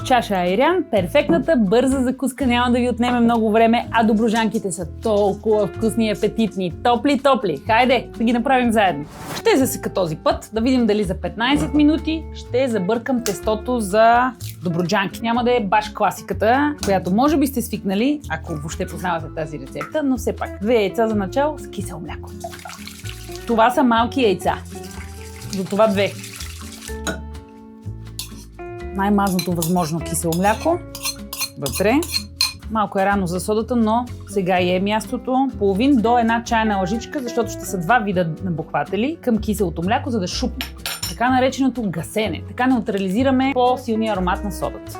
Чаша айран, перфектната бърза закуска, няма да ви отнеме много време, а добруджанките са толкова вкусни и апетитни. Топли! Хайде да ги направим заедно. Ще засека този път, да видим дали за 15 минути ще забъркам тестото за добруджанки. Няма да е баш класиката, която може би сте свикнали, ако въобще познавате тази рецепта, но все пак 2 яйца за начало с кисело мляко. Това са малки яйца. За това 2. Най-мазното възможно кисело мляко вътре. Малко е рано за содата, но сега е мястото. Половин до 1 чайна лъжичка, защото ще са 2 вида набухватели към киселото мляко, за да шупне. Така нареченото гасене. Така неутрализираме по-силния аромат на содата.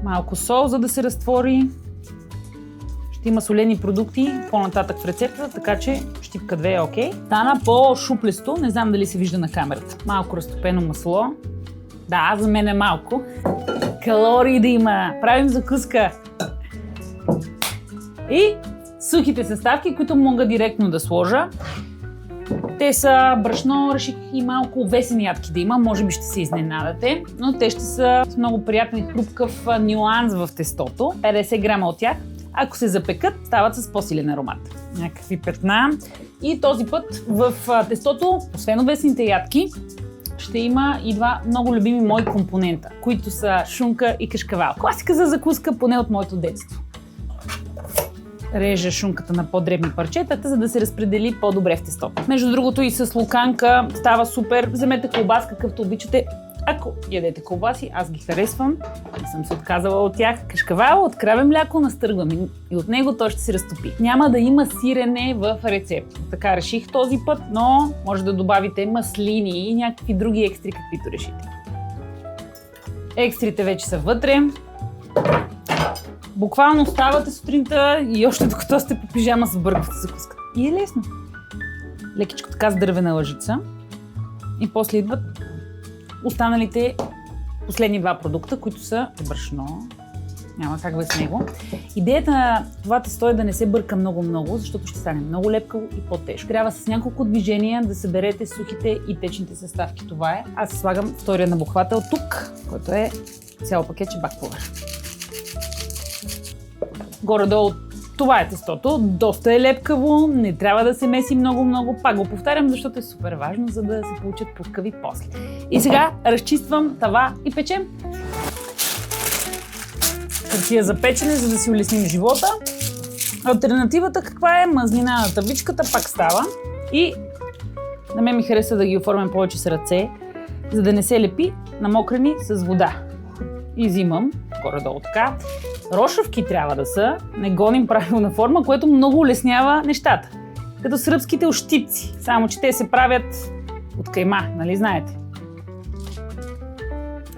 Малко сол, за да се разтвори. Ще има солени продукти по-нататък в рецептата, така че щипка 2 е окей. Стана по-шуплесто, не знам дали се вижда на камерата. Малко разтопено масло. Да, за мен е малко. Калории да има. Правим закуска. И сухите съставки, които мога директно да сложа. Те са брашно, реших и малко овесени ядки да има, може би ще се изненадате, но те ще са с много приятен и хрупкав нюанс в тестото. 50 грама от тях. Ако се запекат, стават с по-силен аромат. Някакви петна. И този път в тестото, освен овесените ядки, ще има и 2 много любими мои компонента, които са шунка и кашкавал. Класика за закуска, поне от моето детство. Режа шунката на по-дребни парчетата, за да се разпредели по-добре в тестото. Между другото и с луканка става супер. Вземете колбас, какъвто обичате. Ако ядете колбаси, аз ги харесвам. Не съм се отказала от тях. Кашкавал от краве мляко настъргвам и от него той ще се разтопи. Няма да има сирене в рецепт. Така реших този път, но може да добавите маслини и някакви други екстри, каквито решите. Екстрите вече са вътре. Буквално ставате сутринта и още докато сте по пижама с бърквата закуската. И е лесно. Лекичко така с дървена лъжица. И после идват останалите последни 2 продукта, които са брашно. Няма как без него. Идеята на това тесто е да не се бърка много, защото ще стане много лепкаво и по-тежко. Трябва с няколко движения да съберете сухите и течните съставки. Това е. Аз слагам втория набухвател тук, който е цяло пакетче бакпулър. Горе-долу това е тестото. Доста е лепкаво, не трябва да се меси много. Пак го повтарям, защото е супер важно, за да се получат пускави после. И сега разчиствам тава и печем. Хартия за печене, за да си улесним живота. Алтернативата каква е? Мазнина на тавичката пак става. И на мен ми харесва да ги оформям повече с ръце, за да не се лепи намокрени с вода. И взимам, горе-долу така. Рошавки трябва да са, не гоним правилна форма, което много улеснява нещата. Като сръбските ощипци, само че те се правят от кайма, нали знаете?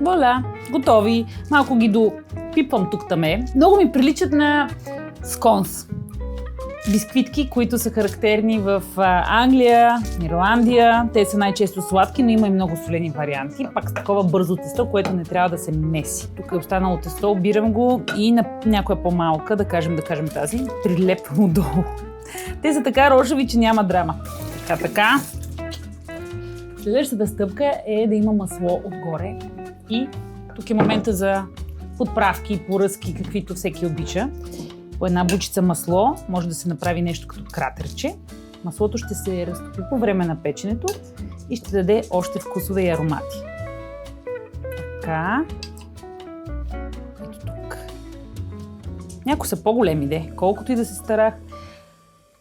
Воля, готови. Малко ги допипвам тук-таме. Много ми приличат на сконс. Бисквитки, които са характерни в Англия, Ирландия. Те са най-често сладки, но има и много солени варианти. Пак с такова бързо тесто, което не трябва да се меси. Тук е останало тесто, обирам го и на някоя по-малка, да кажем тази, прилепвам отдолу. Те са така рошави, че няма драма. Така. Следващата стъпка е да има масло отгоре. И тук е момента за подправки, поръзки, каквито всеки обича. По 1 бучица масло може да се направи нещо като кратерче. Маслото ще се разтопи по време на печенето и ще даде още вкусове и аромати. Така. Ето тук. Някои са по-големи, колкото и да се старах.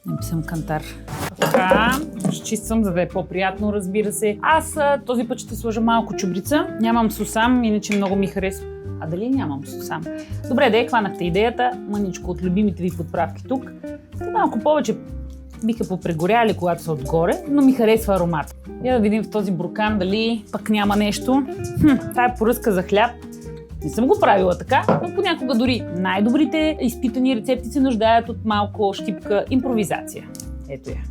Не съм кантар. Така, разчиствам, за да е по-приятно, разбира се. Аз този път ще сложа малко чубрица. Нямам сусам, иначе много ми харесва. А дали нямам сусам? Добре, хванахте идеята. Мъничко от любимите ви подправки тук. Малко повече биха попрегоряли, когато са отгоре, но ми харесва аромат. Я да видим в този буркан дали пък няма нещо. Тая поръзка за хляб. Не съм го правила така, но понякога дори най-добрите изпитани рецепти се нуждаят от малко щипка импровизация. Ето я.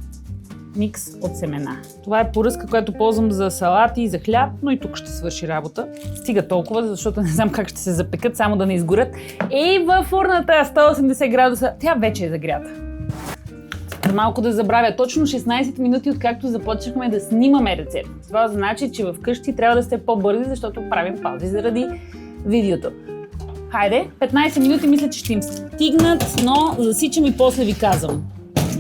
Микс от семена. Това е поръзка, която ползвам за салати и за хляб, но и тук ще свърши работа. Стига толкова, защото не знам как ще се запекат, само да не изгорят. И във фурната 180 градуса, тя вече е загрята. Аз малко да забравя, точно 16 минути откакто започнахме да снимаме рецепт. Това значи, че вкъщи трябва да сте по-бързи, защото правим паузи заради видеото. Хайде, 15 минути мисля, че ще им стигнат, но засичам и после ви казвам.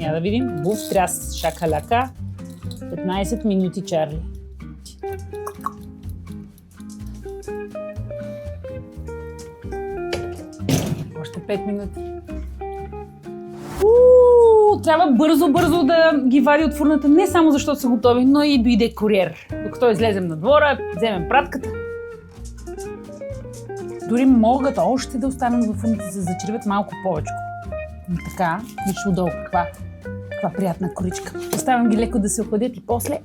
Я да видим. Буф, тряс, шакаляка. 15 минути, Чарли. Още 5 минути. Трябва бързо да ги вади от фурната, не само защото са готови, но и дойде куриер. Докато излезем на двора, вземем пратката. Дори могат още да останат във фурната, да се зачервят малко повече. И така, виж отдолу каква приятна коричка. Оставям ги леко да се охладят и после...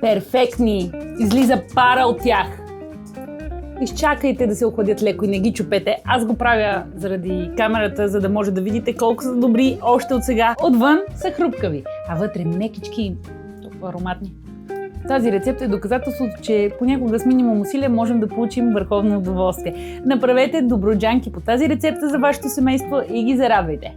Перфектни! Излиза пара от тях. Изчакайте да се охладят леко и не ги чупете. Аз го правя заради камерата, за да може да видите колко са добри още от сега. Отвън са хрупкави, а вътре мекички и толкова ароматни. Тази рецепта е доказателството, че понякога с минимум усилия можем да получим върховно удоволствие. Направете доброджанки по тази рецепта за вашето семейство и ги зарадвайте!